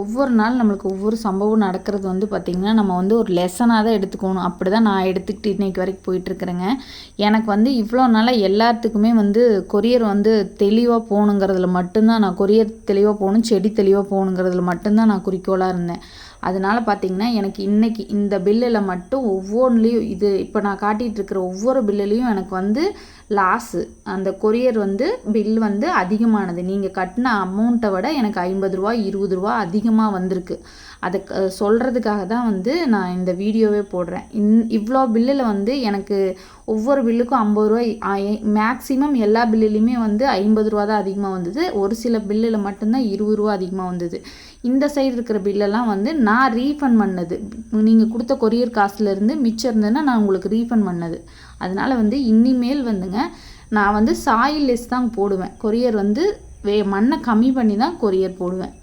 ஒவ்வொரு நாள் நம்மளுக்கு ஒவ்வொரு சம்பவம் நடக்கிறது வந்து பார்த்திங்கன்னா நம்ம வந்து ஒரு லெசனாக தான் எடுத்துக்கணும். அப்படி தான் நான் எடுத்துக்கிட்டு இன்றைக்கி வரைக்கும் போயிட்டுருக்குறேங்க. எனக்கு வந்து இவ்வளோ நாளாக எல்லாத்துக்குமே வந்து கொரியர் வந்து தெளிவாக போகணுங்கிறதுல மட்டும்தான் நான் கொரியர் தெளிவாக போகணும், செடி தெளிவாக போகணுங்கிறதுல மட்டும்தான் நான் குறிக்கோளாக இருந்தேன். அதனால் பார்த்திங்கன்னா எனக்கு இன்றைக்கி இந்த பில்லில் மட்டும் ஒவ்வொன்றுலேயும் இது இப்போ நான் காட்டிகிட்டு இருக்கிற ஒவ்வொரு பில்லுலேயும் எனக்கு வந்து லாஸு. அந்த கொரியர் வந்து பில் வந்து அதிகமானது. நீங்கள் கட்டின அமௌண்ட்டை விட எனக்கு 50 ரூபா 20 ரூபா அதிகமாக வந்திருக்கு. அதை சொல்கிறதுக்காக தான் வந்து நான் இந்த வீடியோவே போடுறேன். இவ்வளோ பில்லில் வந்து எனக்கு ஒவ்வொரு பில்லுக்கும் 50 ரூபா, மேக்ஸிமம் எல்லா பில்லுலேயுமே வந்து 50 ரூபா தான் அதிகமாக வந்தது. ஒரு சில பில்லில் மட்டும்தான் 20 ரூபா அதிகமாக வந்தது. இந்த சைடு இருக்கிற பில்லெல்லாம் வந்து நான் ரீஃபண்ட் பண்ணது. நீங்கள் கொடுத்த கொரியர் காசுலேருந்து மிச்சம் இருந்ததுன்னா நான் உங்களுக்கு ரீஃபண்ட் பண்ணது. அதனால் வந்து இனிமேல் வந்துங்க நான் வந்து சாயில் லெஸ் தான் போடுவேன். கொரியர் வந்து மண்ணை கம்மி பண்ணி தான் கொரியர் போடுவேன்.